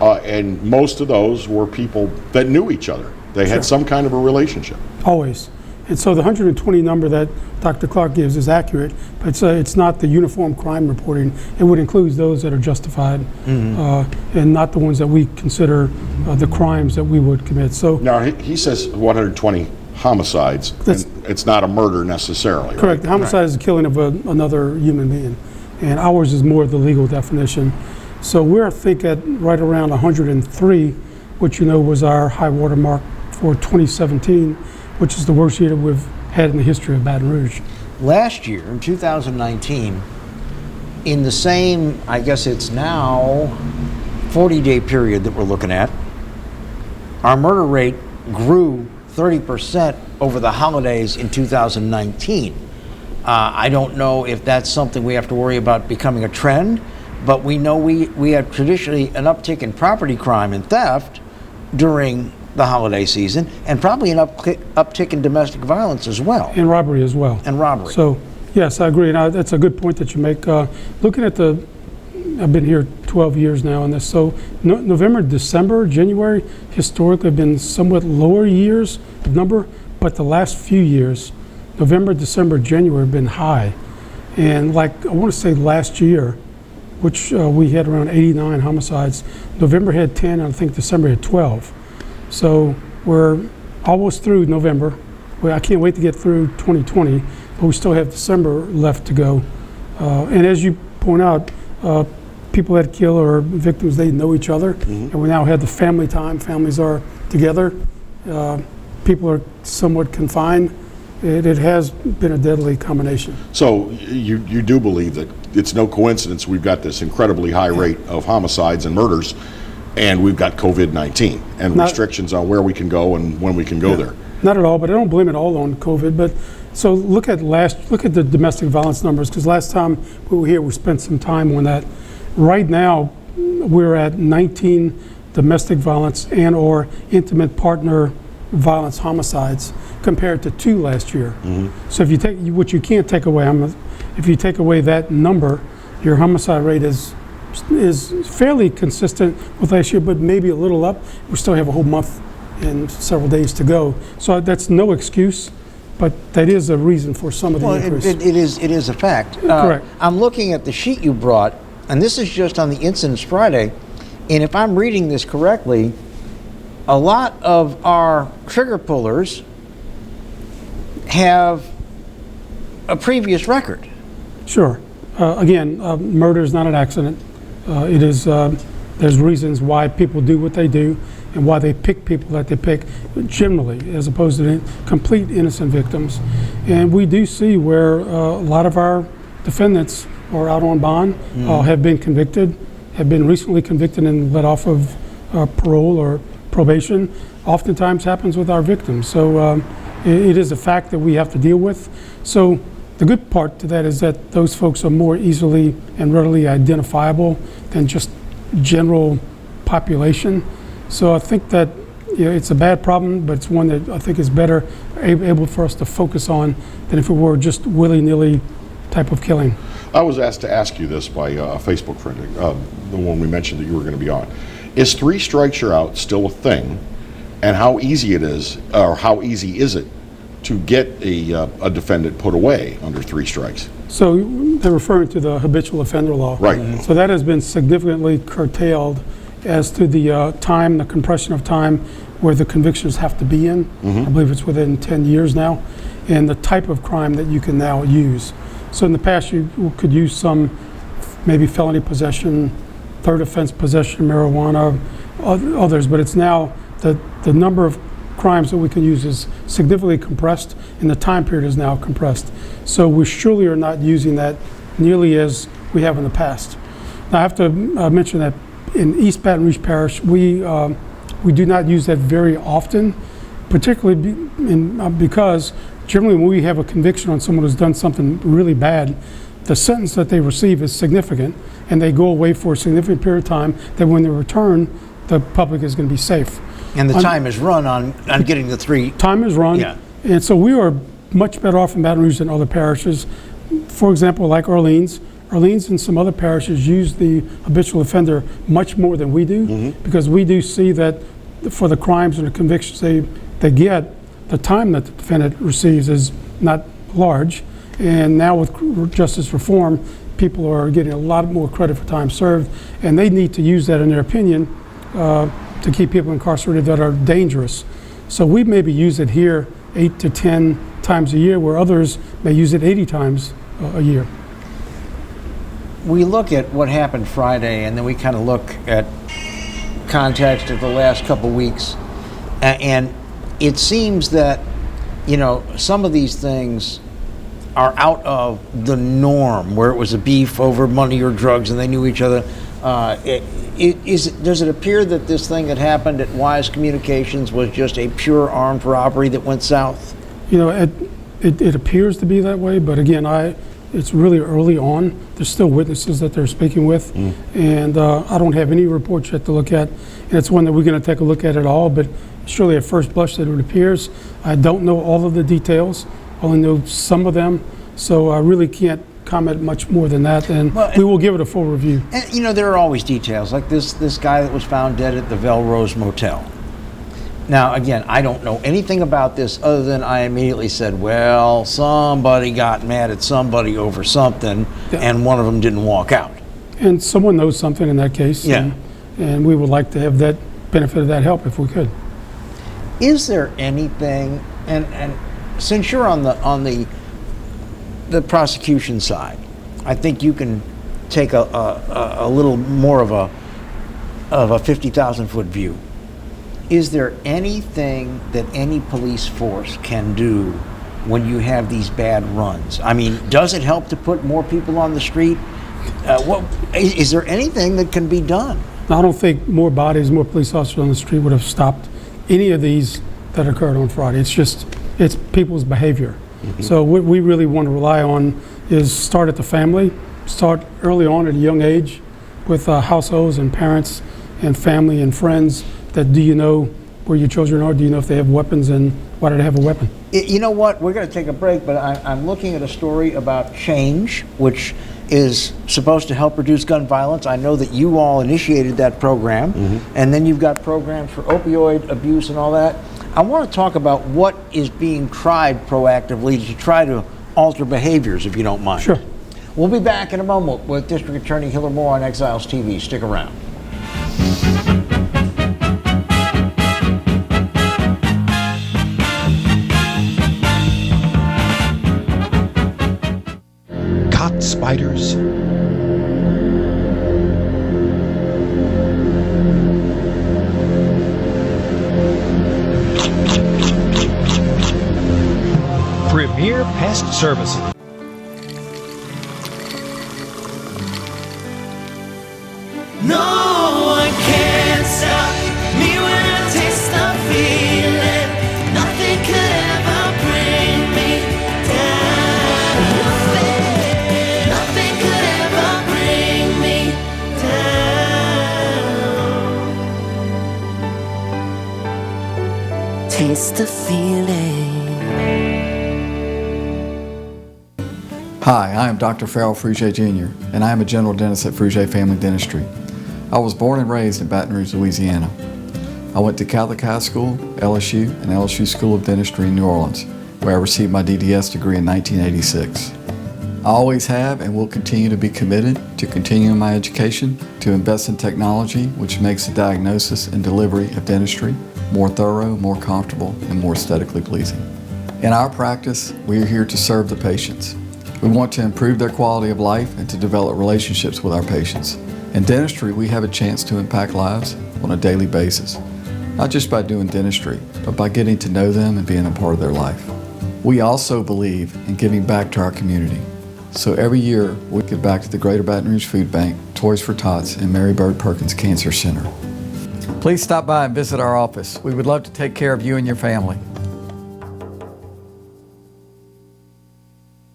A: and most of those were people that knew each other. They had some kind of a relationship.
V: Always. And so the 120 number that Dr. Clark gives is accurate, but it's not the uniform crime reporting. It would include those that are justified, and not the ones that we consider the crimes that we would commit. So
A: now he says 120 homicides. It's not a murder necessarily.
V: Correct.
A: Right?
V: Homicide is the killing of another human being, and ours is more the legal definition. So we're, I think, at right around 103, which was our high water mark for 2017, which is the worst year that we've had in the history of Baton Rouge.
B: Last year, in 2019, in the same, I guess it's now 40-day period that we're looking at, our murder rate grew 30% over the holidays in 2019. I don't know if that's something we have to worry about becoming a trend, but we know we have traditionally an uptick in property crime and theft during the holiday season, and probably an uptick in domestic violence as well.
V: And robbery as well.
B: And robbery.
V: So, yes, I agree. And that's a good point that you make. Looking at I've been here 12 years now on this. So November, December, January, historically have been somewhat lower years of number, but the last few years, November, December, January have been high. And I want to say last year, which we had around 89 homicides, November had 10, and I think December had 12. So we're almost through November. I can't wait to get through 2020, but we still have December left to go. And as you point out, people that kill or victims, they know each other. And we now have the family time. Families are together. People are somewhat confined. It has been a deadly combination.
A: So you do believe that it's no coincidence we've got this incredibly high rate of homicides and murders, and we've got COVID-19 and restrictions on where we can go and when we can go there.
V: Not at all, but I don't blame it all on COVID. But so look at the domestic violence numbers, because last time we were here, we spent some time on that. Right now, we're at 19 domestic violence and or intimate partner violence homicides compared to 2 last year. So if you take what you can't take away, if you take away that number, your homicide rate is fairly consistent with last year, but maybe a little up. We still have a whole month and several days to go. So that's no excuse, but that is a reason for some of the increase.
B: It is a fact.
V: Correct.
B: I'm looking at the sheet you brought, and this is just on the Incidents Friday, and if I'm reading this correctly, a lot of our trigger pullers have a previous record.
V: Sure. Again, murder is not an accident. It is. There's reasons why people do what they do and why they pick people that they pick, generally, as opposed to complete innocent victims. And we do see where a lot of our defendants are out on bond, have been convicted, have been recently convicted and let off of parole or probation. Oftentimes happens with our victims. So it is a fact that we have to deal with. So the good part to that is that those folks are more easily and readily identifiable than just general population. So I think that it's a bad problem, but it's one that I think is better able for us to focus on than if it were just willy-nilly type of killing.
A: I was asked to ask you this by a Facebook friend, the one we mentioned that you were going to be on. Is 3 strikes you're out still a thing? And how easy it is, or how easy is it to get a defendant put away under 3 strikes.
V: So they're referring to the habitual offender law.
A: Right.
V: So that has been significantly curtailed as to the time, the compression of time where the convictions have to be in. I believe it's within 10 years now, and the type of crime that you can now use. So in the past, you could use some maybe felony possession, third offense possession, marijuana, others, but it's now the number of crimes that we can use is significantly compressed, and the time period is now compressed. So we surely are not using that nearly as we have in the past. Now I have to mention that in East Baton Rouge Parish, we do not use that very often, particularly because generally when we have a conviction on someone who's done something really bad, the sentence that they receive is significant, and they go away for a significant period of time that when they return, the public is going to be safe.
B: And the time is run on getting the 3.
V: Time is run.
B: Yeah.
V: And so we are much better off in Baton Rouge than other parishes. For example, like Orleans and some other parishes use the habitual offender much more than we do, because we do see that for the crimes and the convictions they get, the time that the defendant receives is not large. And now with justice reform, people are getting a lot more credit for time served, and they need to use that, in their opinion, to keep people incarcerated that are dangerous. So we maybe use it here 8 to 10 times a year, where others may use it 80 times a year.
B: We look at what happened Friday, and then we kind of look at context of the last couple weeks, and it seems that, you know, some of these things are out of the norm, where it was a beef over money or drugs and they knew each other. Does it appear that this thing that happened at Wise Communications was just a pure armed robbery that went south?
V: You know, it appears to be that way, but again, it's really early on. There's still witnesses that they're speaking with, and I don't have any reports yet to look at, and it's one that we're going to take a look at all, but surely at first blush that it appears. I don't know all of the details, only know some of them, so I really can't comment much more than that, and we will give it a full review.
B: And you know, there are always details, like this guy that was found dead at the Velrose Motel. Now, again, I don't know anything about this other than I immediately said, well, somebody got mad at somebody over something, and one of them didn't walk out.
V: And someone knows something in that case, and we would like to have that benefit of that help if we could.
B: Is there anything, and since you're on the prosecution side, I think you can take a little more of a 50,000-foot view. Is there anything that any police force can do when you have these bad runs? I mean, does it help to put more people on the street? Is there anything that can be done?
V: I don't think more bodies, more police officers on the street would have stopped any of these that occurred on Friday. It's people's behavior. So what we really want to rely on is start at the family, start early on at a young age with households and parents and family and friends. That, do you know where your children are? Do you know if they have weapons, and why do they have a weapon?
B: You know what? We're going to take a break, but I'm looking at a story about Change, which is supposed to help reduce gun violence. I know that you all initiated that program, and then you've got programs for opioid abuse and all that. I want to talk about what is being tried proactively to try to alter behaviors, if you don't mind.
V: Sure.
B: We'll be back in a moment with District Attorney Hillar more on Exiles TV. Stick around.
D: Caught spiders. Premier Pest Services.
C: No one can stop me when I taste the feeling. Nothing could ever bring me down. Nothing could ever bring me down. Taste the feeling.
H: Hi, I am Dr. Farrell Frugier Jr., and I am a general dentist at Frugier Family Dentistry. I was born and raised in Baton Rouge, Louisiana. I went to Catholic High School, LSU, and LSU School of Dentistry in New Orleans, where I received my DDS degree in 1986. I always have and will continue to be committed to continuing my education, to invest in technology which makes the diagnosis and delivery of dentistry more thorough, more comfortable, and more aesthetically pleasing. In our practice, we are here to serve the patients. We want to improve their quality of life and to develop relationships with our patients. In dentistry, we have a chance to impact lives on a daily basis, not just by doing dentistry, but by getting to know them and being a part of their life. We also believe in giving back to our community. So every year, we give back to the Greater Baton Rouge Food Bank, Toys for Tots, and Mary Bird Perkins Cancer Center. Please stop by and visit our office. We would love to take care of you and your family.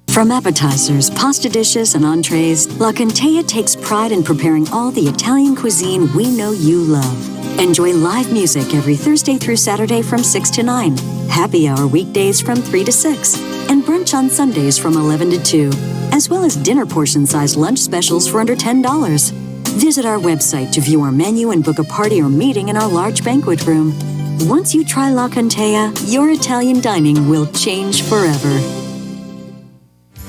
F: From appetizers, pasta dishes, and entrees, La Contea takes pride in preparing all the Italian cuisine we know you love. Enjoy live music every Thursday through Saturday from 6 to 9, happy hour weekdays from 3 to 6, and brunch on Sundays from 11 to 2, as well as dinner portion-sized lunch specials for under $10. Visit our website to view our menu and book a party or meeting in our large banquet room. Once you try La Contea, your Italian dining will change forever.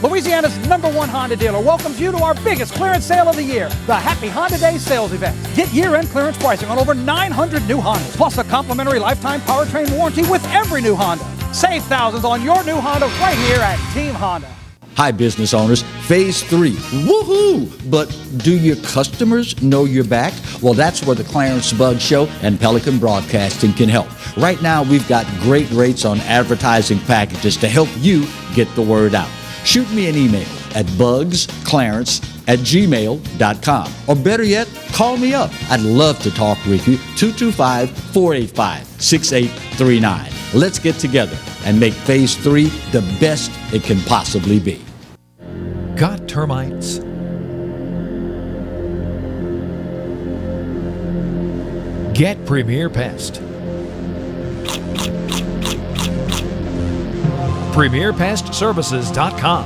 I: Louisiana's #1 Honda dealer welcomes you to our biggest clearance sale of the year, the Happy Honda Days sales event. Get year-end clearance pricing on over 900 new Hondas, plus a complimentary lifetime powertrain warranty with every new Honda. Save thousands on your new Honda right here at Team Honda.
G: Hi, business owners. Phase 3. Woohoo! But do your customers know you're back? Well, that's where the Clarence Bugg Show and Pelican Broadcasting can help. Right now, we've got great rates on advertising packages to help you get the word out. Shoot me an email at bugsclarence@gmail.com. Or better yet, call me up. I'd love to talk with you. 225-485-6839. Let's get together and make Phase 3 the best it can possibly be.
D: Got termites? Get Premier Pest. PremierPestServices.com.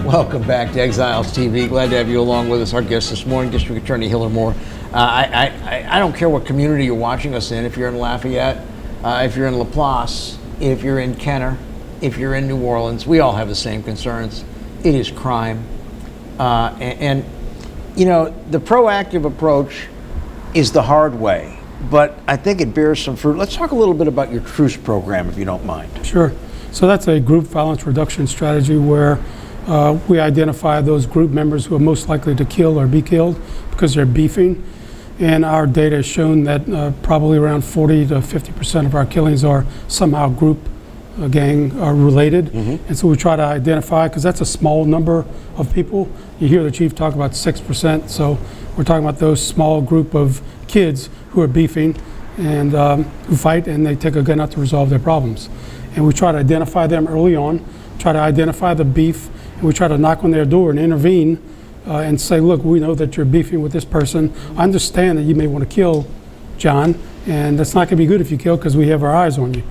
B: Welcome back to Exiles TV. Glad to have you along with us. Our guest this morning, District Attorney Hillar Moore. I don't care what community you're watching us in, if you're in Lafayette, if you're in Laplace, if you're in Kenner, if you're in New Orleans, we all have the same concerns. It is crime. And you know, the proactive approach is the hard way, but I think it bears some fruit. Let's talk a little bit about your Truce program, if you don't mind.
V: Sure. So that's a group violence reduction strategy where we identify those group members who are most likely to kill or be killed because they're beefing. And our data has shown that probably around 40 to 50% of our killings are somehow group gang related. And so we try to identify, because that's a small number of people. You hear the chief talk about 6%, so we're talking about those small group of kids who are beefing and who fight, and they take a gun out to resolve their problems. And we try to identify them early on, try to identify the beef, and we try to knock on their door and intervene and say, look, we know that you're beefing with this person. I understand that you may want to kill John, and that's not going to be good if you kill, because we have our eyes on you.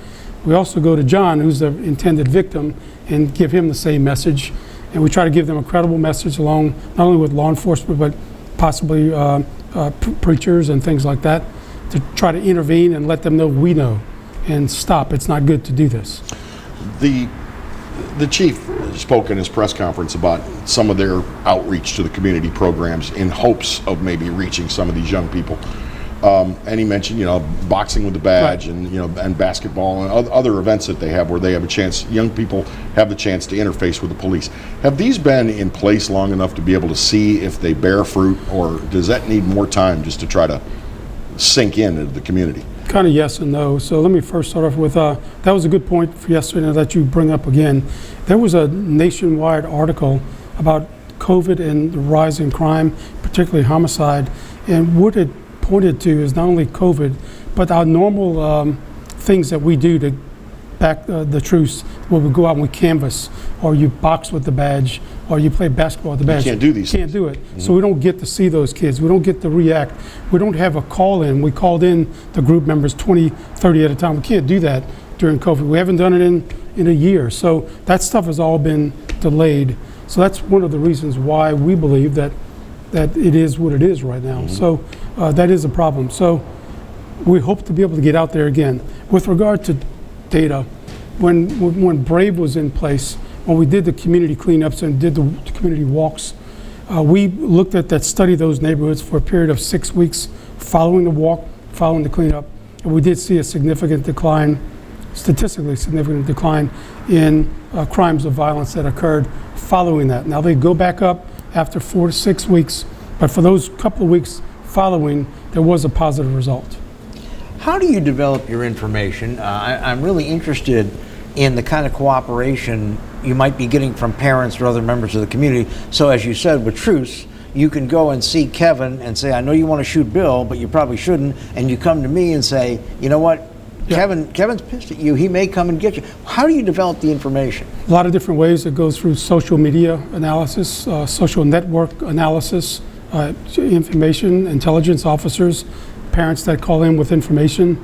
V: We also go to John, who's the intended victim, and give him the same message. And we try to give them a credible message along, not only with law enforcement, but possibly preachers and things like that, to try to intervene and let them know we know and stop. It's not good to do this.
A: The chief spoke in his press conference about some of their outreach to the community programs in hopes of maybe reaching some of these young people. And he mentioned, you know, boxing with the badge, right, and, you know, and basketball and other events that they have where they have a chance, young people have the chance to interface with the police. Have these been in place long enough to be able to see if they bear fruit, or does that need more time just to try to sink in into the community?
V: Kind of yes and no. So let me first start off with, that was a good point for yesterday that you bring up again. There was a nationwide article about COVID and the rise in crime, particularly homicide, and what it pointed to is not only COVID, but our normal things that we do to back the truce, where we go out and we canvass, or you box with the badge, or you play basketball with the badge.
A: You can't do these
V: things. Can't do it. So we don't get to see those kids. We don't get to react. We don't have a call in. We called in the group members 20, 30 at a time. We can't do that during COVID. We haven't done it in a year. So that stuff has all been delayed. So that's one of the reasons why we believe that it is what it is right now. So that is a problem. So we hope to be able to get out there again. With regard to data, when BRAVE was in place, when we did the community cleanups and did the community walks, we looked at that, studied those neighborhoods for a period of 6 weeks following the walk, following the cleanup, and we did see a significant decline, statistically significant decline in crimes of violence that occurred following that. Now they go back up after 4 to 6 weeks, but for those couple of weeks following, there was a positive result.
B: How do you develop your information? I'm really interested in the kind of cooperation you might be getting from parents or other members of the community. So as you said with Truce, you can go and see Kevin and say, I know you want to shoot Bill, but you probably shouldn't. And you come to me and say, you know what, Kevin's pissed at you. He may come and get you. How do you develop the information?
V: A lot of different ways. It goes through social media analysis, social network analysis, information, intelligence officers, parents that call in with information,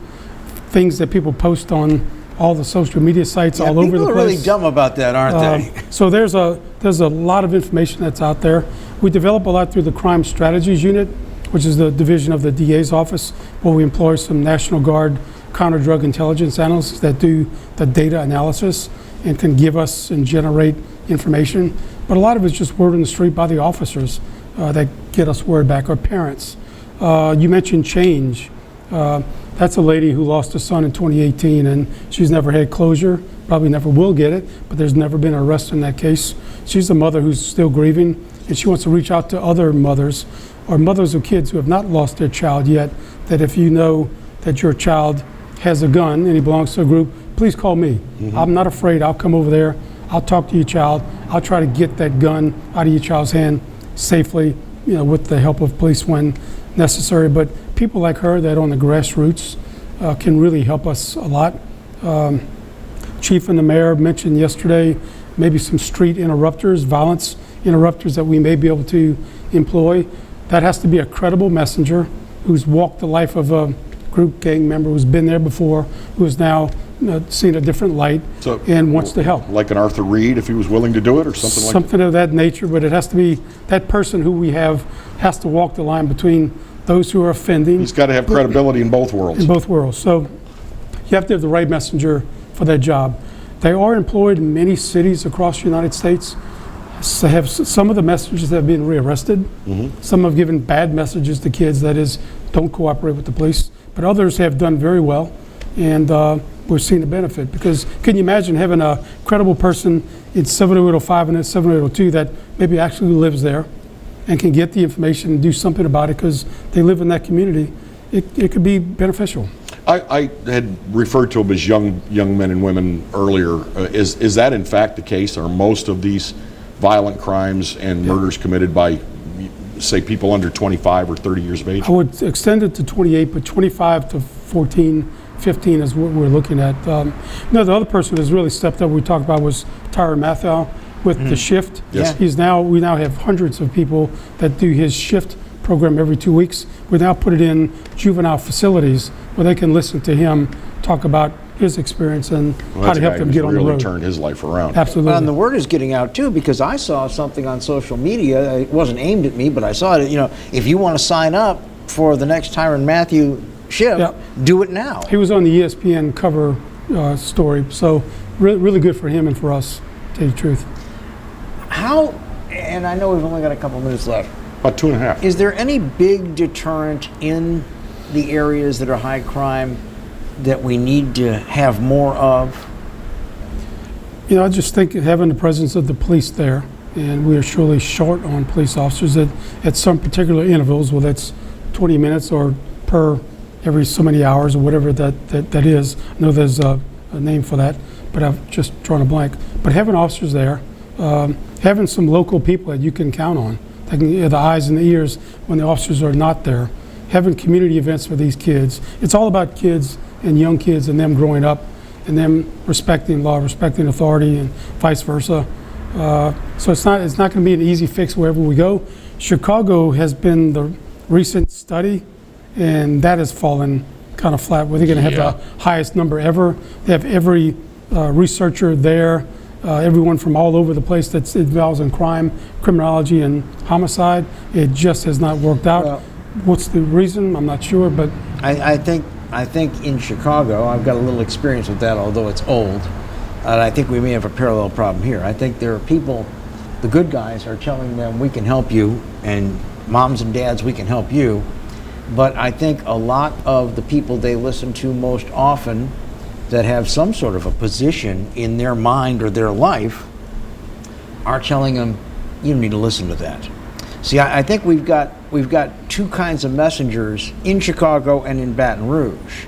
V: things that people post on all the social media sites all over the place.
B: People are really dumb about that, aren't they?
V: So there's a lot of information that's out there. We develop a lot through the Crime Strategies Unit, which is the division of the DA's office, where we employ some National Guard counter-drug intelligence analysts that do the data analysis and can give us and generate information. But a lot of it's just word on the street by the officers that get us word back, or parents. You mentioned change. That's a lady who lost a son in 2018, and she's never had closure, probably never will get it, but there's never been an arrest in that case. She's a mother who's still grieving, and she wants to reach out to other mothers, or mothers of kids who have not lost their child yet, that if you know that your child has a gun and he belongs to a group, please call me. I'm not afraid. I'll come over there. I'll talk to your child. I'll try to get that gun out of your child's hand safely, with the help of police when necessary. But people like her that on the grassroots can really help us a lot. Chief and the mayor mentioned yesterday maybe some street interrupters, violence interrupters that we may be able to employ. That has to be a credible messenger who's walked the life of a group gang member, who's been there before, who is now seen a different light and wants to help.
A: Like an Arthur Reed, if he was willing to do it, or something like that?
V: Something of that nature, but it has to be, that person who we have has to walk the line between those who are offending.
A: He's got to have credibility in both worlds.
V: In both worlds. So you have to have the right messenger for that job. They are employed in many cities across the United States. So have some of the messengers have been rearrested. Some have given bad messages to kids, that is, don't cooperate with the police. But others have done very well, and we're seeing the benefit. Because can you imagine having a credible person in 70805 and 70802 that maybe actually lives there and can get the information and do something about it because they live in that community? It could be beneficial.
A: I had referred to them as young men and women earlier. Is that in fact the case? Are most of these violent crimes and murders committed by, say, people under 25 or 30 years of age? I
V: would extend it to 28, but 25 to 14, 15 is what we're looking at. The other person who's really stepped up we talked about was Tyra Mathau with the shift.
A: Yes.
V: We now have hundreds of people that do his shift program every 2 weeks. We now put it in juvenile facilities where they can listen to him talk about his experience and how to help them get on the road.
A: Really turned his life around.
V: Absolutely.
B: And the word is getting out too, because I saw something on social media. It wasn't aimed at me, but I saw it. If you want to sign up for the next Tyrann Mathieu shift, do it now.
V: He was on the ESPN cover story, so really good for him and for us, to tell you the truth.
B: How, and I know we've only got a couple minutes left.
A: About 2.5.
B: Is there any big deterrent in the areas that are high crime that we need to have more of?
V: I just think having the presence of the police there, and we are surely short on police officers at some particular intervals, whether it's 20 minutes or per every so many hours or whatever that is. I know there's a name for that, but I've just drawn a blank. But having officers there, having some local people that you can count on, that can the eyes and the ears when the officers are not there, having community events for these kids. It's all about kids and young kids and them growing up and them respecting law, respecting authority, and vice versa. So it's not going to be an easy fix wherever we go. Chicago has been the recent study, and that has fallen kind of flat, where they're going to have the highest number ever. They have every researcher there everyone from all over the place that's involved in crime, criminology, and homicide. It just has not worked out.
B: Well,
V: what's the reason? I'm not sure, but
B: I think in Chicago, I've got a little experience with that, although it's old. And I think we may have a parallel problem here. I think there are people, the good guys are telling them we can help you, and moms and dads, we can help you. But I think a lot of the people they listen to most often that have some sort of a position in their mind or their life are telling them, you don't need to listen to that. See, I think we've got two kinds of messengers in Chicago and in Baton Rouge.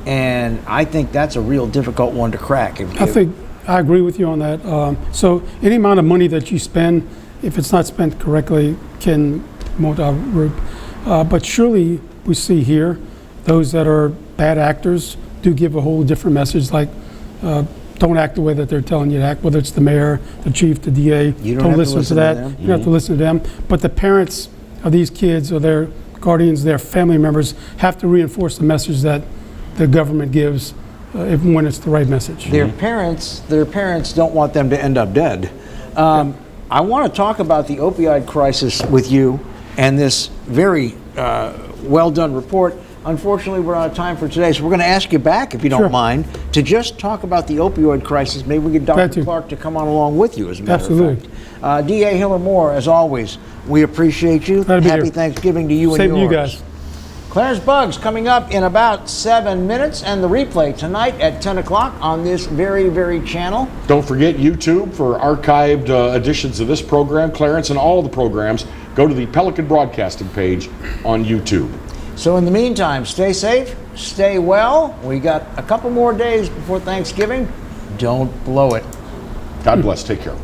B: And I think that's a real difficult one to crack.
V: I think I agree with you on that. So any amount of money that you spend, if it's not spent correctly, can promote our group. But surely we see here those that are bad actors do give a whole different message, like don't act the way that they're telling you to act, whether it's the mayor, the chief, the DA.
B: You don't have
V: listen to that. You don't have to listen to them. But the parents of these kids or their guardians, their family members, have to reinforce the message that the government gives, even when it's the right message.
B: Their parents don't want them to end up dead. I want to talk about the opioid crisis with you and this very well done report. Unfortunately, we're out of time for today, so we're going to ask you back, if you don't mind, to just talk about the opioid crisis. Maybe we get Dr. Clark to come on along with you, as a matter of fact. DA Hillar Moore, as always, we appreciate you. Happy Thanksgiving to you and yours.
V: Same to you guys.
B: Claire's Bugs coming up in about 7 minutes, and the replay tonight at 10 o'clock on this very, very channel.
A: Don't forget YouTube for archived editions of this program, Clarence, and all the programs. Go to the Pelican Broadcasting page on YouTube.
B: So in the meantime, stay safe, stay well. We got a couple more days before Thanksgiving. Don't blow it.
A: God bless. Take care.